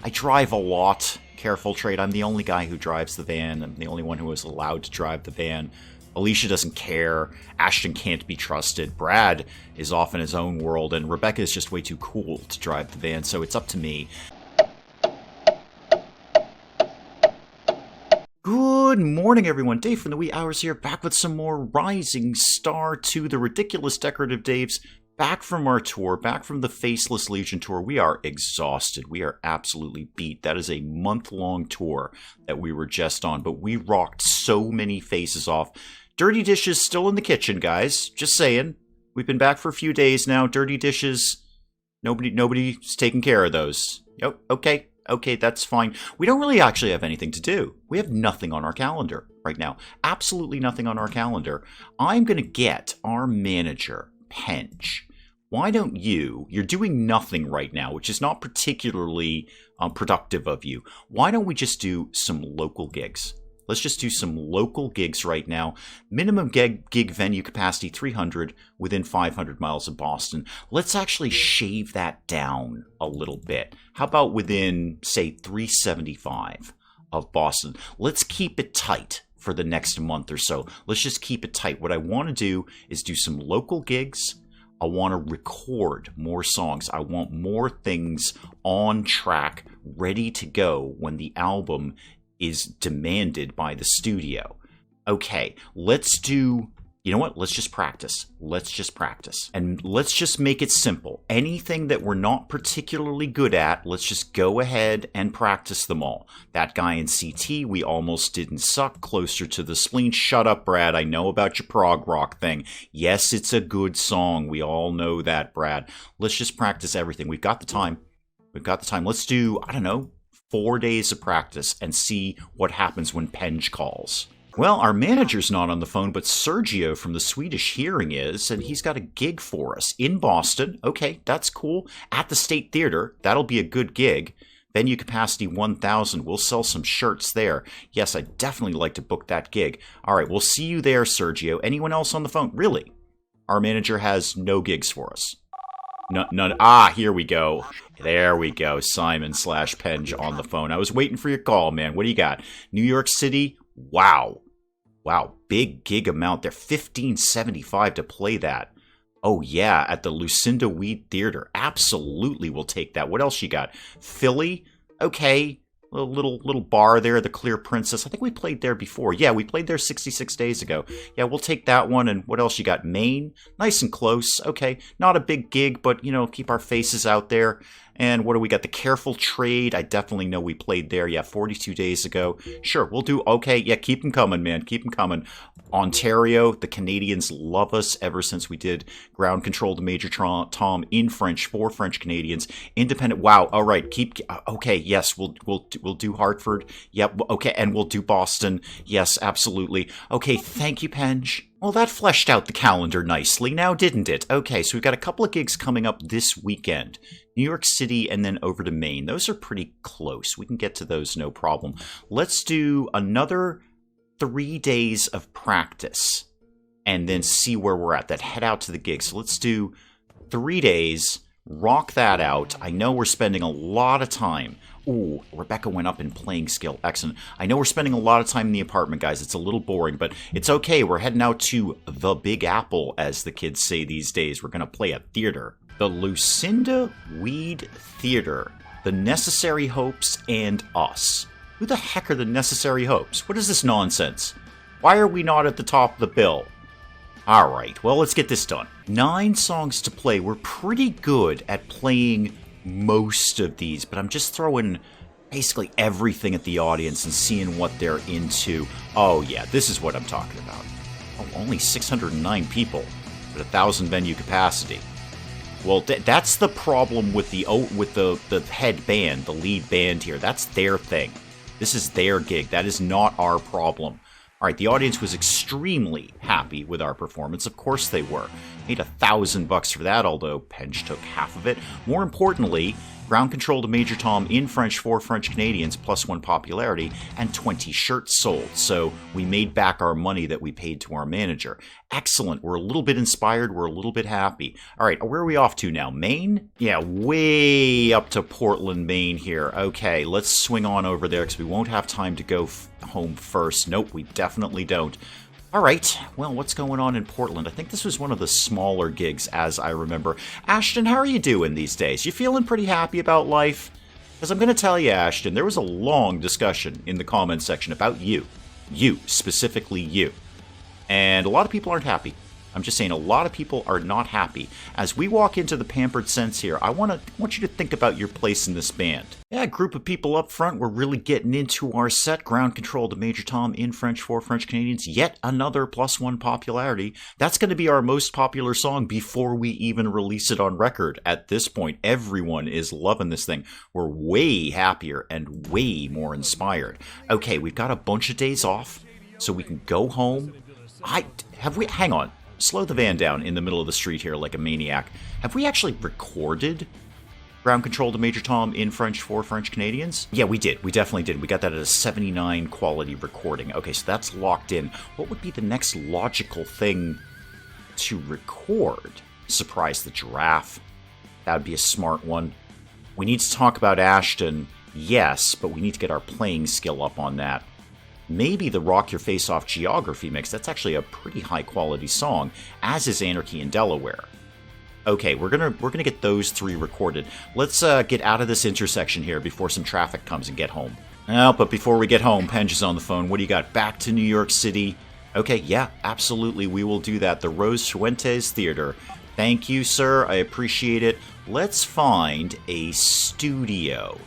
I drive a lot. Careful, Trade. I'm the only guy who drives the van. I'm the only one who is allowed to drive the van. Alicia doesn't care. Ashton can't be trusted. Brad is off in his own world. And Rebecca is just way too cool to drive the van, so it's up to me. Good morning, everyone. Dave from the wee hours here, back with some more Rising Star 2, the ridiculous decorative Daves. Back from our tour, back from the Faceless Legion tour. We are exhausted. We are absolutely beat. That is a month-long tour that we were just on, but we rocked so many faces off. Dirty dishes still in the kitchen, guys. Just saying. We've been back for a few days now. Dirty dishes, nobody's taking care of those. Oh, okay, that's fine. We don't really actually have anything to do. We have nothing on our calendar right now. Absolutely nothing on our calendar. I'm going to get our manager, Penge. Why don't you're doing nothing right now, which is not particularly productive of you. Why don't we just do some local gigs? Let's just do some local gigs right now. Minimum gig venue capacity 300 within 500 miles of Boston. Let's actually shave that down a little bit. How about within, say, 375 of Boston? Let's keep it tight for the next month or so. Let's just keep it tight. What I want to do is do some local gigs. I want to record more songs. I want more things on track, ready to go when the album is demanded by the studio. Okay, let's do... You know what? Let's just practice. Let's just practice. And let's just make it simple. Anything that we're not particularly good at, let's just go ahead and practice them all. That guy in CT, we almost didn't suck. Closer to the spleen. Shut up, Brad. I know about your prog rock thing. Yes, it's a good song. We all know that, Brad. Let's just practice everything. We've got the time. Let's do, I don't know, 4 days of practice and see what happens when Penge calls. Well, our manager's not on the phone, but Sergio from the Swedish Hearing is, and he's got a gig for us in Boston. Okay, that's cool. At the State Theater. That'll be a good gig. Venue capacity 1,000. We'll sell some shirts there. Yes, I'd definitely like to book that gig. All right, we'll see you there, Sergio. Anyone else on the phone? Really? Our manager has no gigs for us. None. Ah, here we go. There we go. Simon/Penge on the phone. I was waiting for your call, man. What do you got? New York City? Wow, big gig amount there. $1,575 to play that. Oh yeah, at the Lucinda Weed Theater. Absolutely, we'll take that. What else you got? Philly? Okay. A little bar there, the Clear Princess. I think we played there before. Yeah, we played there 66 days ago. Yeah, we'll take that one. And what else you got? Maine? Nice and close. Okay, not a big gig, but, keep our faces out there. And what do we got? The Careful Trade. I definitely know we played there. Yeah, 42 days ago. Sure, we'll do... Okay, yeah, keep them coming, man. Keep them coming. Ontario, the Canadians love us ever since we did Ground Control to Major Tom in French for French Canadians. Independent... Wow, all right, okay, yes, we'll do Hartford. Yep, okay, and we'll do Boston. Yes, absolutely. Okay, thank you, Penge. Well, that fleshed out the calendar nicely now, didn't it? Okay, so we've got a couple of gigs coming up this weekend. New York City and then over to Maine. Those are pretty close. We can get to those no problem. Let's do another 3 days of practice and then see where we're at. That head out to the gig. So let's do 3 days, rock that out. I know we're spending a lot of time. Ooh, Rebecca went up in playing skill. Excellent. I know we're spending a lot of time in the apartment, guys. It's a little boring, but it's okay. We're heading out to the Big Apple, as the kids say these days. We're going to play a theater. The Lucinda Weed Theater. The Necessary Hopes and Us. Who the heck are the Necessary Hopes? What is this nonsense? Why are we not at the top of the bill? All right, well, let's get this done. 9 songs to play. We're pretty good at playing most of these, but I'm just throwing basically everything at the audience and seeing what they're into. Oh yeah, this is what I'm talking about. Oh, only 609 people at 1,000 venue capacity. Well, that's the problem with the head band, the lead band here. That's their thing. This is their gig. That is not our problem. All right, the audience was extremely happy with our performance. Of course they were. Made $1,000 for that, although Penge took half of it. More importantly, Ground Control to Major Tom in French for French Canadians, +1 popularity, and 20 shirts sold. So we made back our money that we paid to our manager. Excellent. We're a little bit inspired. We're a little bit happy. All right, where are we off to now? Maine? Yeah, way up to Portland, Maine here. Okay, let's swing on over there because we won't have time to go home first. Nope, we definitely don't. All right, well, what's going on in Portland? I think this was one of the smaller gigs, as I remember. Ashton, how are you doing these days? You feeling pretty happy about life? Because I'm going to tell you, Ashton, there was a long discussion in the comments section about you. You, specifically you. And a lot of people aren't happy. I'm just saying a lot of people are not happy. As we walk into the Pampered Sense here, I want you to think about your place in this band. Yeah, a group of people up front, we're really getting into our set. Ground Control to Major Tom in French for French Canadians. Yet another +1 popularity. That's going to be our most popular song before we even release it on record. At this point, everyone is loving this thing. We're way happier and way more inspired. Okay, we've got a bunch of days off, so we can go home. Hang on. Slow the van down in the middle of the street here like a maniac. Have we actually recorded Ground Control to Major Tom in French for French Canadians? Yeah, we did. We definitely did. We got that at a 79 quality recording. Okay, so that's locked in. What would be the next logical thing to record? Surprise the Giraffe. That would be a smart one. We need to talk about Ashton, yes, but we need to get our playing skill up on that. Maybe the Rock Your Face Off Geography mix. That's actually a pretty high quality song, as is Anarchy in Delaware. Okay, we're gonna get those three recorded. Let's get out of this intersection here before some traffic comes and get home. Oh, but before we get home, Penge is on the phone. What do you got? Back to New York City? Okay, yeah, absolutely, we will do that. The Rose Fuentes Theater. Thank you, sir. I appreciate it. Let's find a studio.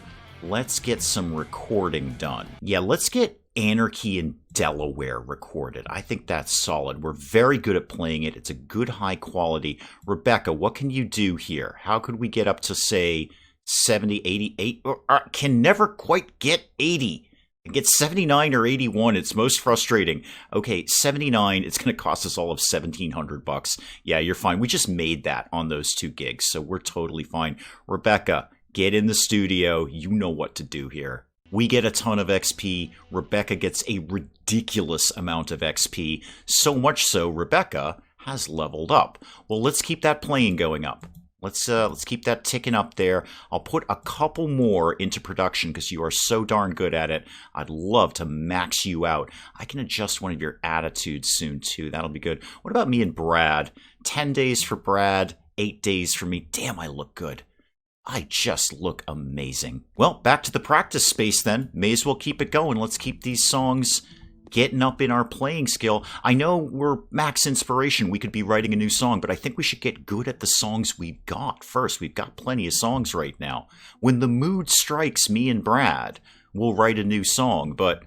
Let's get some recording done. Yeah, let's get Anarchy in Delaware recorded. I think that's solid. We're very good at playing it. It's a good high quality. Rebecca, what can you do here? How could we get up to, say, 70, 88? Can never quite get 80. And get 79 or 81. It's most frustrating. Okay, 79, it's going to cost us all of $1,700. Yeah, you're fine. We just made that on those 2 gigs, so we're totally fine. Rebecca, get in the studio. You know what to do here. We get a ton of XP. Rebecca gets a ridiculous amount of XP. So much so, Rebecca has leveled up. Well, let's keep that playing going up. Let's keep that ticking up there. I'll put a couple more into production because you are so darn good at it. I'd love to max you out. I can adjust one of your attitudes soon, too. That'll be good. What about me and Brad? 10 days for Brad, 8 days for me. Damn, I look good. I just look amazing. Well, back to the practice space then. May as well keep it going. Let's keep these songs getting up in our playing skill. I know we're max inspiration. We could be writing a new song, but I think we should get good at the songs we've got first. We've got plenty of songs right now. When the mood strikes me and Brad, we'll write a new song, but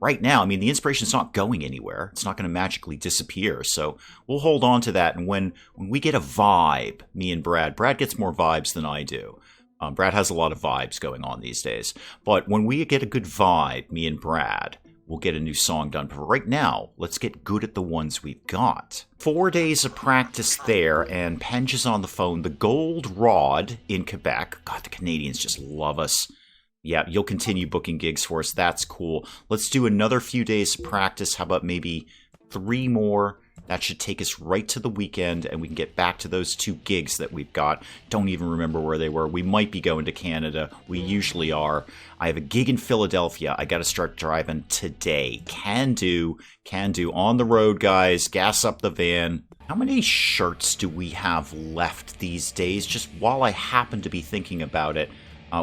right now, I mean, the inspiration's not going anywhere. It's not going to magically disappear. So we'll hold on to that. And when we get a vibe, me and Brad gets more vibes than I do. Brad has a lot of vibes going on these days. But when we get a good vibe, me and Brad, we'll get a new song done. But right now, let's get good at the ones we've got. 4 days of practice there, and Penge is on the phone. The Gold Rod in Quebec. God, the Canadians just love us. Yeah, you'll continue booking gigs for us. That's cool. Let's do another few days of practice. How about maybe 3 more? That should take us right to the weekend, and we can get back to those 2 gigs that we've got. Don't even remember where they were. We might be going to Canada. We usually are. I have a gig in Philadelphia. I got to start driving today. Can do. On the road, guys. Gas up the van. How many shirts do we have left these days? Just while I happen to be thinking about it.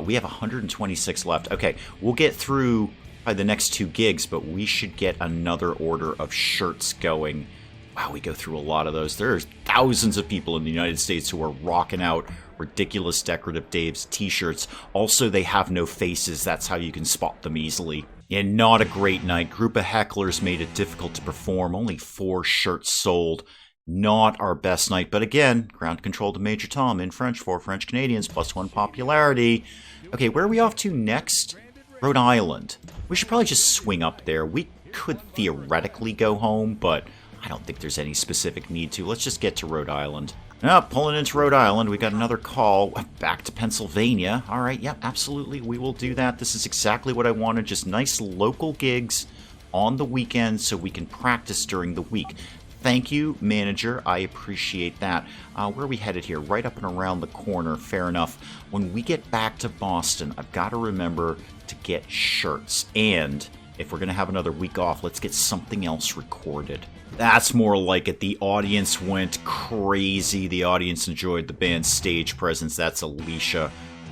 We have 126 left. Okay, we'll get through by the next 2 gigs, but we should get another order of shirts going. Wow, we go through a lot of those. There's thousands of people in the United States who are rocking out ridiculous Decorative Dave's t-shirts. Also, they have no faces. That's how you can spot them easily. Yeah, not a great night. Group of hecklers made it difficult to perform. Only 4 shirts sold. Not our best night, but again, Ground Control to Major Tom in French for French Canadians, +1 popularity. Okay, where are we off to next? Rhode Island. We should probably just swing up there. We could theoretically go home, but I don't think there's any specific need to. Let's just get to Rhode Island. Oh, pulling into Rhode Island. We got another call back to Pennsylvania. All right, yep, absolutely. We will do that. This is exactly what I wanted. Just nice local gigs on the weekend so we can practice during the week. Thank you, manager. I appreciate that. Where are we headed here? Right up and around the corner. Fair enough. When we get back to Boston, I've got to remember to get shirts. And if we're going to have another week off, let's get something else recorded. That's more like it. The audience went crazy. The audience enjoyed the band's stage presence. That's Alicia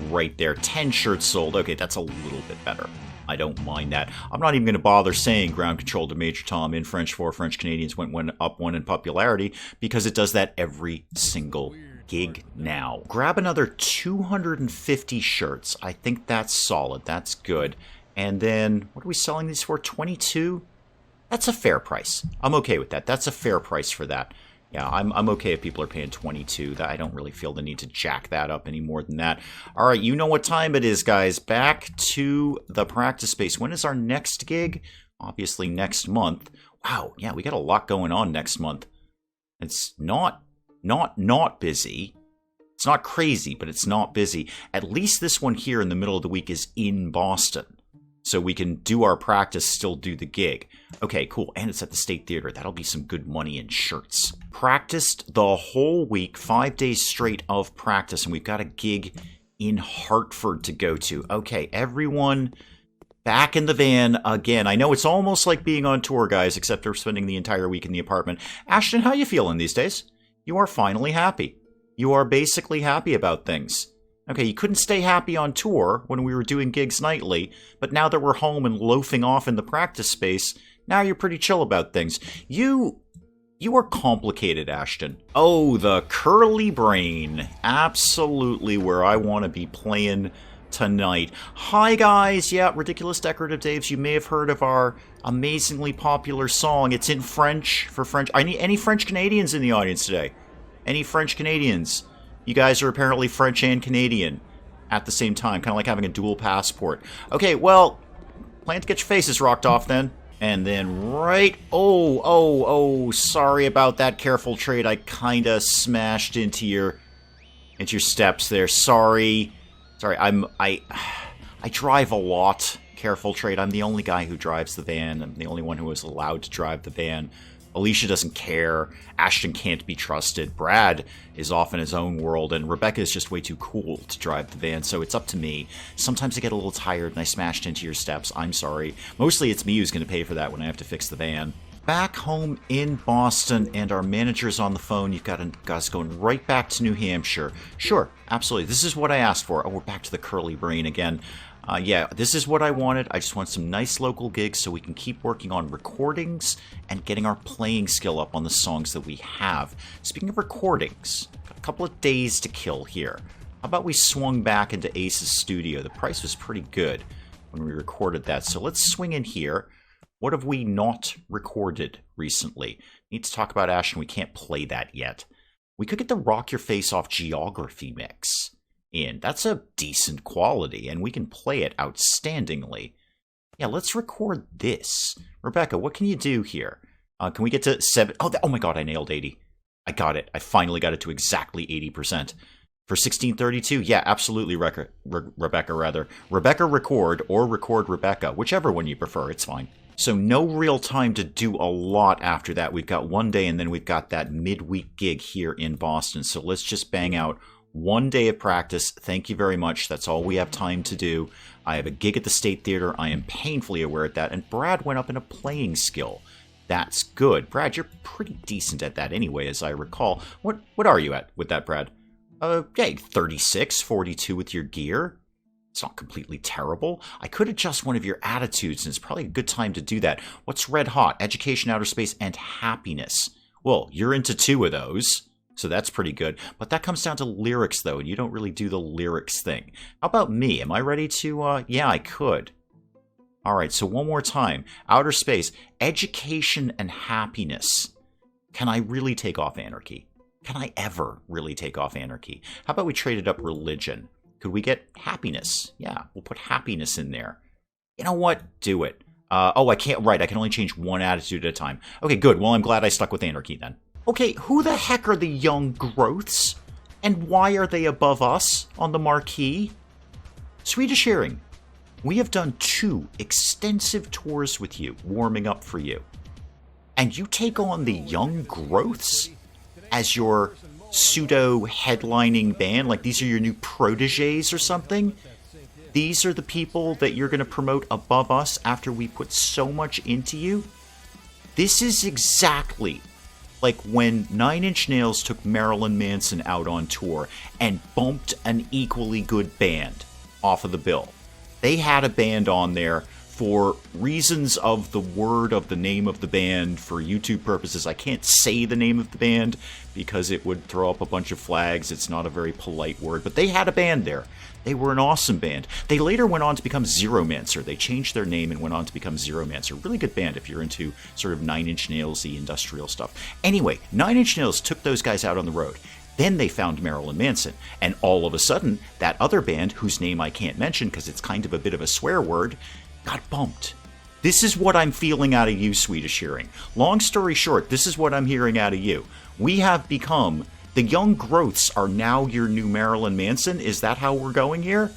right there. 10 shirts sold. Okay, that's a little bit better. I don't mind that. I'm not even going to bother saying Ground Control to Major Tom in French for French Canadians went up one in popularity because it does that every single gig now. Grab another 250 shirts. I think that's solid. That's good. And then, what are we selling these for? 22? That's a fair price. I'm okay with that. That's a fair price for that. Yeah, I'm okay if people are paying 22. I don't really feel the need to jack that up any more than that. All right, you know what time it is, guys. Back to the practice space. When is our next gig? Obviously next month. Wow, yeah, we got a lot going on next month. It's not busy. It's not crazy, but it's not busy. At least this one here in the middle of the week is in Boston. So we can do our practice, still do the gig. Okay, cool. And it's at the State Theater. That'll be some good money in shirts. Practiced the whole week, 5 days straight of practice, and we've got a gig in Hartford to go to. Okay, everyone back in the van again. I know it's almost like being on tour, guys, except we're spending the entire week in the apartment. Ashton, how you feeling these days? You are finally happy. You are basically happy about things. Okay, you couldn't stay happy on tour when we were doing gigs nightly, but now that we're home and loafing off in the practice space, now you're pretty chill about things. You are complicated, Ashton. Oh, the curly brain. Absolutely where I want to be playing tonight. Hi, guys. Yeah, Ridiculous Decorative Daves. You may have heard of our amazingly popular song. It's in French for French. Any French Canadians in the audience today? Any French Canadians? You guys are apparently French and Canadian at the same time, kind of like having a dual passport. Okay, well, plan to get your faces rocked off then. And then right... Oh, sorry about that. Careful trade. I kind of smashed into your steps there. Sorry. I drive a lot. Careful trade. I'm the only guy who drives the van. I'm the only one who is allowed to drive the van. Alicia doesn't care. Ashton can't be trusted. Brad is off in his own world, and Rebecca is just way too cool to drive the van, so it's up to me. Sometimes I get a little tired and I smashed into your steps. I'm sorry. Mostly it's me who's going to pay for that when I have to fix the van. Back home in Boston, and our manager's on the phone. You've got us going right back to New Hampshire. Sure, absolutely. This is what I asked for. Oh, we're back to the curly brain again. Yeah, this is what I wanted. I just want some nice local gigs so we can keep working on recordings and getting our playing skill up on the songs that we have. Speaking of recordings, got a couple of days to kill here. How about we swung back into Ace's studio? The price was pretty good when we recorded that, so let's swing in here. What have we not recorded recently? Need to talk about Ashton. We can't play that yet. We could get the Rock Your Face Off Geography mix in. That's a decent quality, and we can play it outstandingly. Yeah, let's record this. Rebecca, what can you do here? Can we get to 7? Oh my god, I nailed 80. I got it. I finally got it to exactly 80%. For 1632, yeah, absolutely, Rebecca, rather. Rebecca record, or record Rebecca. Whichever one you prefer, it's fine. So no real time to do a lot after that. We've got one day, and then we've got that midweek gig here in Boston. So let's just bang out 1 day of practice. Thank you very much. That's all we have time to do. I have a gig at the State Theater. I am painfully aware of that. And Brad went up in a playing skill. That's good. Brad, you're pretty decent at that anyway, as I recall. What are you at with that, Brad? Yeah, 36, 42 with your gear. It's not completely terrible. I could adjust one of your attitudes, and it's probably a good time to do that. What's red hot? Education, outer space, and happiness. Well, you're into 2 of those. So that's pretty good. But that comes down to lyrics, though, and you don't really do the lyrics thing. How about me? Am I ready to, yeah, I could. All right, so one more time. Outer space, education and happiness. Can I really take off anarchy? Can I ever really take off anarchy? How about we traded up religion? Could we get happiness? Yeah, we'll put happiness in there. You know what? Do it. Oh, I can't, right, I can only change one attitude at a time. Okay, good. Well, I'm glad I stuck with anarchy then. Okay, who the heck are the young growths? And why are they above us on the marquee? Swedish Hearing, we have done 2 extensive tours with you, warming up for you. And you take on the young growths as your pseudo-headlining band? Like these are your new proteges or something? These are the people that you're going to promote above us after we put so much into you? This is exactly like when Nine Inch Nails took Marilyn Manson out on tour and bumped an equally good band off of the bill. They had a band on there for reasons of the word of the name of the band for YouTube purposes. I can't say the name of the band because it would throw up a bunch of flags. It's not a very polite word, but they had a band there. They were an awesome band. They later went on to become Zeromancer. They changed their name and went on to become Zeromancer. Really good band if you're into sort of Nine Inch Nails-y industrial stuff. Anyway, Nine Inch Nails took those guys out on the road. Then they found Marilyn Manson, and all of a sudden, that other band, whose name I can't mention because it's kind of a bit of a swear word, got bumped. This is what I'm feeling out of you, Swedish Hearing. Long story short, this is what I'm hearing out of you. We have become... The young growths are now your new Marilyn Manson? Is that how we're going here?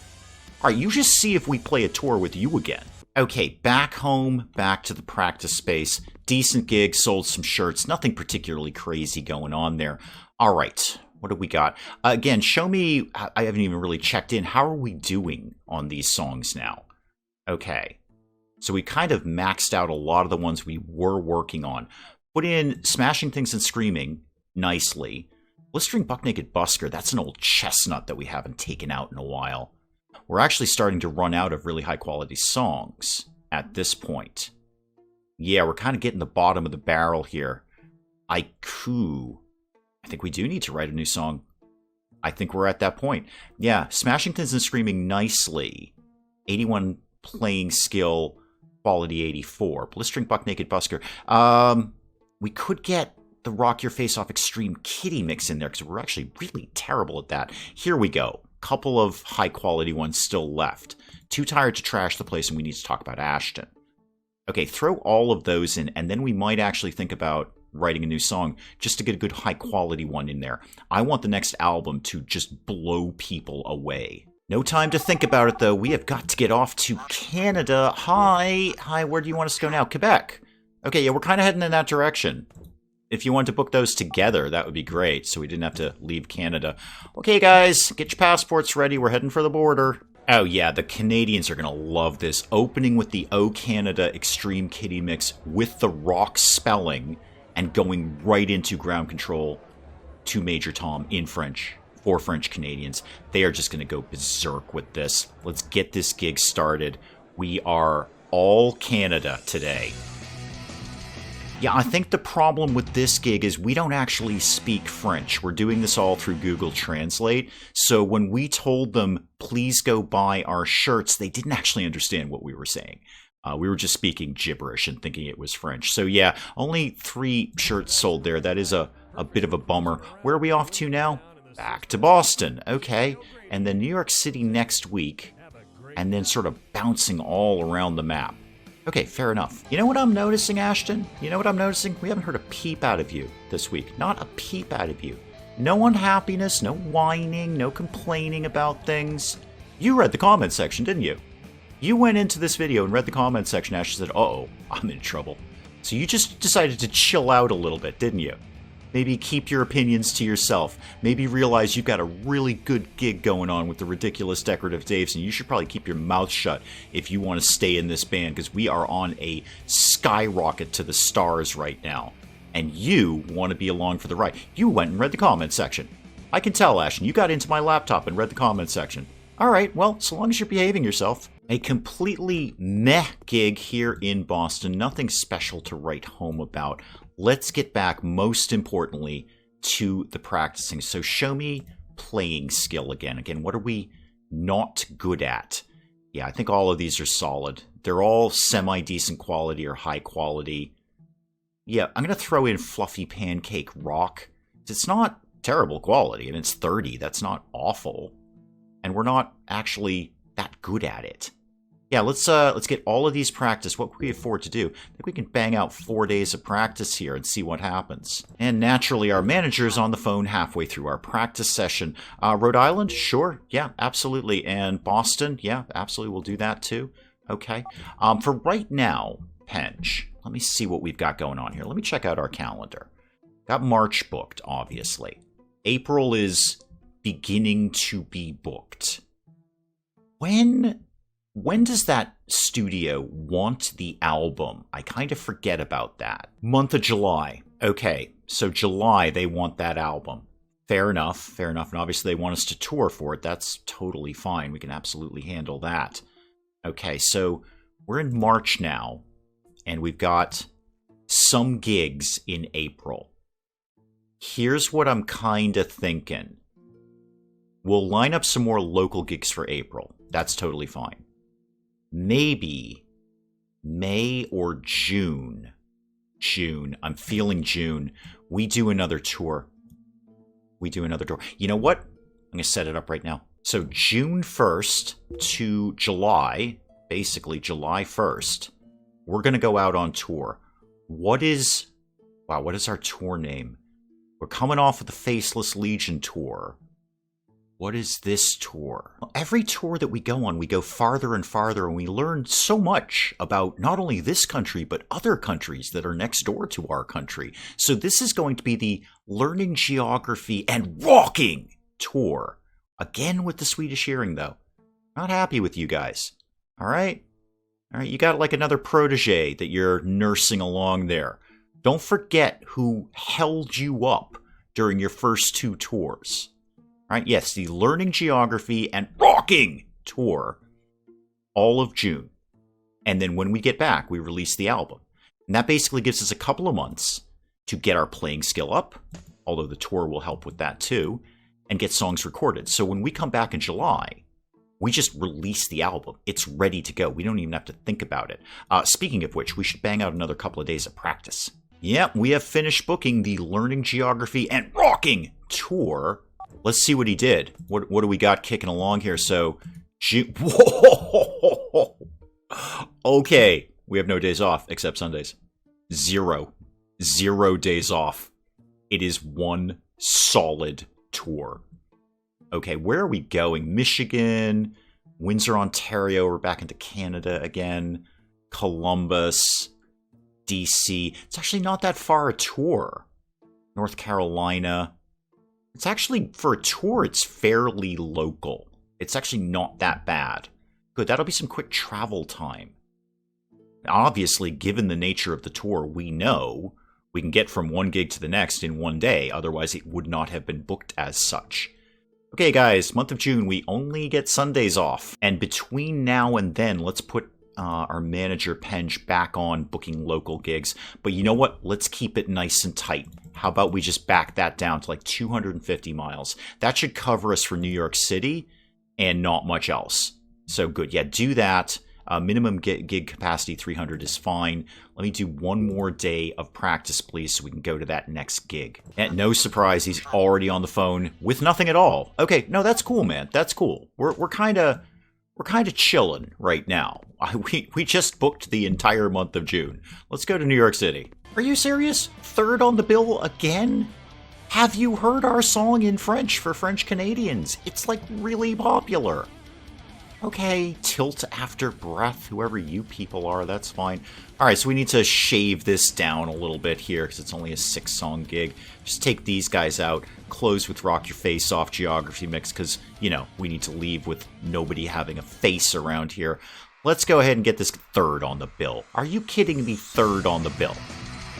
All right, you just see if we play a tour with you again. Okay, back home, back to the practice space. Decent gig, sold some shirts. Nothing particularly crazy going on there. All right, what do we got? Again, show me, I haven't even really checked in. How are we doing on these songs now? Okay, so we kind of maxed out a lot of the ones we were working on. Put in Smashing Things and Screaming nicely. Blistering Buck Naked Busker, that's an old chestnut that we haven't taken out in a while. We're actually starting to run out of really high quality songs at this point. Yeah, we're kind of getting the bottom of the barrel here. I think we do need to write a new song. I think we're at that point. Yeah, Smashing Things and Screaming nicely. 81 playing skill, quality 84. Blistering Buck Naked Busker. We could get the Rock Your Face Off Extreme Kitty mix in there because we're actually really terrible at that. Here we go. Couple of high quality ones still left. Too Tired to Trash the Place, and we need to talk about Ashton. Okay, throw all of those in, and then we might actually think about writing a new song just to get a good high quality one in there. I want the next album to just blow people away. No time to think about it, though. We have got to get off to Canada. Hi, where do you want us to go now? Quebec. Okay, yeah, we're kind of heading in that direction. If you want to book those together, that would be great, so we didn't have to leave Canada. Okay, guys, get your passports ready. We're heading for the border. Oh, yeah, the Canadians are going to love this. Opening with the O Canada Extreme Kitty Mix with the rock spelling and going right into Ground Control to Major Tom in French for French Canadians. They are just going to go berserk with this. Let's get this gig started. We are all Canada today. Yeah, I think the problem with this gig is we don't actually speak French. We're doing this all through Google Translate. So when we told them, please go buy our shirts, they didn't actually understand what we were saying. We were just speaking gibberish and thinking it was French. So yeah, only 3 shirts sold there. That is a bit of a bummer. Where are we off to now? Back to Boston. Okay. And then New York City next week. And then sort of bouncing all around the map. Okay, fair enough. You know what I'm noticing, Ashton? You know what I'm noticing? We haven't heard a peep out of you this week. Not a peep out of you. No unhappiness, no whining, no complaining about things. You read the comment section, didn't you? You went into this video and read the comment section, Ashton, and said, uh-oh, I'm in trouble. So you just decided to chill out a little bit, didn't you? Maybe keep your opinions to yourself. Maybe realize you've got a really good gig going on with the Ridiculous Decorative Daves, and you should probably keep your mouth shut if you want to stay in this band, because we are on a skyrocket to the stars right now. And you want to be along for the ride. You went and read the comment section. I can tell, Ashton, you got into my laptop and read the comment section. All right, well, so long as you're behaving yourself. A completely meh gig here in Boston. Nothing special to write home about. Let's get back, most importantly, to the practicing. So show me playing skill again. Again, what are we not good at? Yeah, I think all of these are solid. They're all semi-decent quality or high quality. Yeah, I'm going to throw in Fluffy Pancake Rock. It's not terrible quality, and it's 30. That's not awful. And we're not actually that good at it. Yeah, let's get all of these practice. What can we afford to do? I think we can bang out 4 days of practice here and see what happens. And naturally, our manager's on the phone halfway through our practice session. Rhode Island? Sure. Yeah, absolutely. And Boston? Yeah, absolutely. We'll do that too. Okay. For right now, Penge, let me see what we've got going on here. Let me check out our calendar. Got March booked, obviously. April is beginning to be booked. When does that studio want the album? I kind of forget about that. Month of July. Okay, so July, they want that album. Fair enough, fair enough. And obviously they want us to tour for it. That's totally fine. We can absolutely handle that. Okay, so we're in March now, and we've got some gigs in April. Here's what I'm kind of thinking. We'll line up some more local gigs for April. That's totally fine. Maybe May or June. I'm feeling June. We do another tour. You know what? I'm going to set it up right now. So June 1st to July, basically July 1st, we're going to go out on tour. What is our tour name? We're coming off of the Faceless Legion tour. What is this tour? Every tour that we go on, we go farther and farther, and we learn so much about not only this country, but other countries that are next door to our country. So this is going to be the Learning Geography and Rocking tour. Again with the Swedish hearing, though. Not happy with you guys. All right? All right, you got like another protege that you're nursing along there. Don't forget who held you up during your first 2 tours. Right? Yes, the Learning Geography and Rocking tour, all of June. And then when we get back, we release the album. And that basically gives us a couple of months to get our playing skill up, although the tour will help with that too, and get songs recorded. So when we come back in July, we just release the album. It's ready to go. We don't even have to think about it. Speaking of which, we should bang out another couple of days of practice. Yep, we have finished booking the Learning Geography and Rocking tour. Let's see what he did. What do we got kicking along here? So, whoa! Okay, we have no days off except Sundays. 0 days off. It is one solid tour. Okay, where are we going? Michigan, Windsor, Ontario. We're back into Canada again. Columbus, DC. It's actually not that far a tour. North Carolina. It's actually, for a tour, it's fairly local. It's actually not that bad. Good, that'll be some quick travel time. Obviously, given the nature of the tour, we know we can get from one gig to the next in one day, otherwise it would not have been booked as such. Okay guys, month of June, we only get Sundays off. And between now and then, let's put our manager Penge back on booking local gigs. But you know what? Let's keep it nice and tight. How about we just back that down to like 250 miles? That should cover us for New York City and not much else. So good. Yeah, do that. Minimum gig capacity 300 is fine. Let me do one more day of practice, please, so we can go to that next gig. And no surprise, he's already on the phone with nothing at all. Okay, no, that's cool, man. That's cool. We're kind of chilling right now. We just booked the entire month of June. Let's go to New York City. Are you serious? 3rd on the bill again? Have you heard our song in French for French Canadians? It's like really popular. Okay, tilt after breath, whoever you people are, that's fine. Alright, so we need to shave this down a little bit here because it's only a 6-song gig. Just take these guys out, close with Rock Your Face Off Geography Mix because, you know, we need to leave with nobody having a face around here. Let's go ahead and get this 3rd on the bill. Are you kidding me? 3rd on the bill.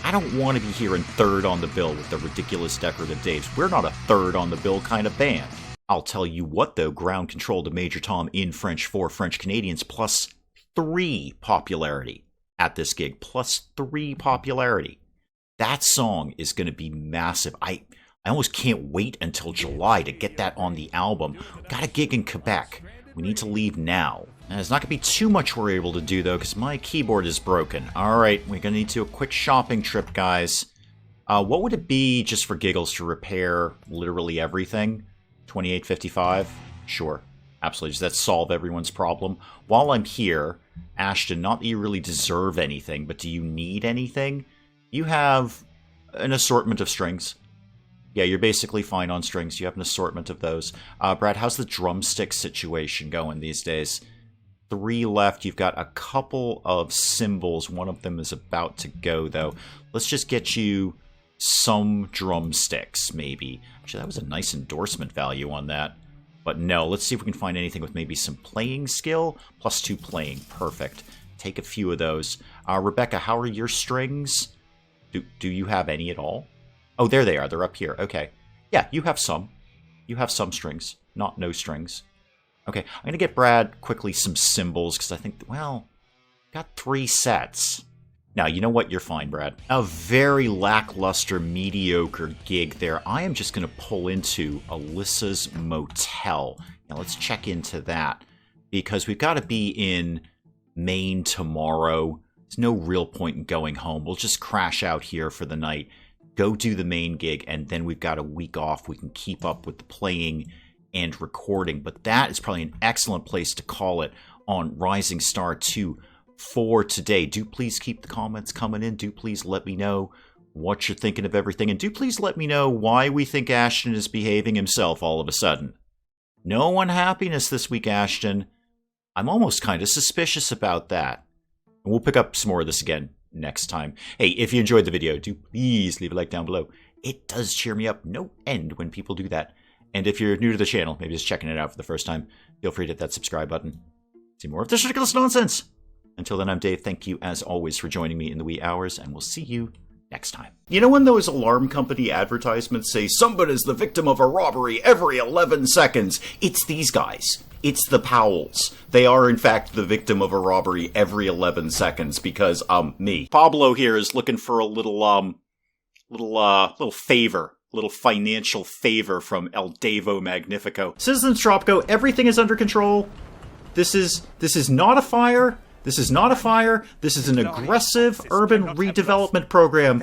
I don't want to be hearing 3rd on the bill with the ridiculous decorative Daves. We're not a 3rd on the bill kind of band. I'll tell you what, though, Ground Control to Major Tom in French for French Canadians, +3 popularity at this gig. +3 popularity. That song is going to be massive. I almost can't wait until July to get that on the album. Got a gig in Quebec. We need to leave now. And there's not going to be too much we're able to do, though, because my keyboard is broken. All right, we're going to need to do a quick shopping trip, guys. What would it be, just for giggles, to repair literally everything? $28.55? Sure. Absolutely. Does that solve everyone's problem? While I'm here, Ashton, not that you really deserve anything, but do you need anything? You have an assortment of strings. Yeah, you're basically fine on strings. You have an assortment of those. Brad, how's the drumstick situation going these days? 3 left. You've got a couple of cymbals. One of them is about to go, though. Let's just get you some drumsticks, maybe. Actually, that was a nice endorsement value on that. But no, let's see if we can find anything with maybe some playing skill. +2 playing. Perfect. Take a few of those. Rebecca, how are your strings? Do you have any at all? Oh, there they are. They're up here. Okay. Yeah, you have some. You have some strings. Not no strings. Okay, I'm going to get Brad quickly some cymbals, because I think, well, got 3 sets. Now, you know what? You're fine, Brad. A very lackluster, mediocre gig there. I am just going to pull into Alyssa's Motel. Now, let's check into that, because we've got to be in Maine tomorrow. There's no real point in going home. We'll just crash out here for the night, go do the main gig, and then we've got a week off. We can keep up with the playing and recording, but that is probably an excellent place to call it on Rising Star 2 for today. Do please keep the comments coming in. Do please let me know what you're thinking of everything, and do please let me know why we think Ashton is behaving himself all of a sudden. No unhappiness this week, Ashton. I'm almost kind of suspicious about that. And we'll pick up some more of this again next time. Hey, if you enjoyed the video, do please leave a like down below. It does cheer me up no end when people do that. And if you're new to the channel, maybe just checking it out for the first time, feel free to hit that subscribe button. See more of this ridiculous nonsense. Until then, I'm Dave. Thank you, as always, for joining me in the wee hours, and we'll see you next time. You know when those alarm company advertisements say, somebody's the victim of a robbery every 11 seconds? It's these guys. It's the Powells. They are, in fact, the victim of a robbery every 11 seconds, because, me. Pablo here is looking for a little favor. Little financial favor from El Devo Magnifico. Citizens Tropico, everything is under control. This is not a fire. This is not a fire. This is an aggressive urban redevelopment program.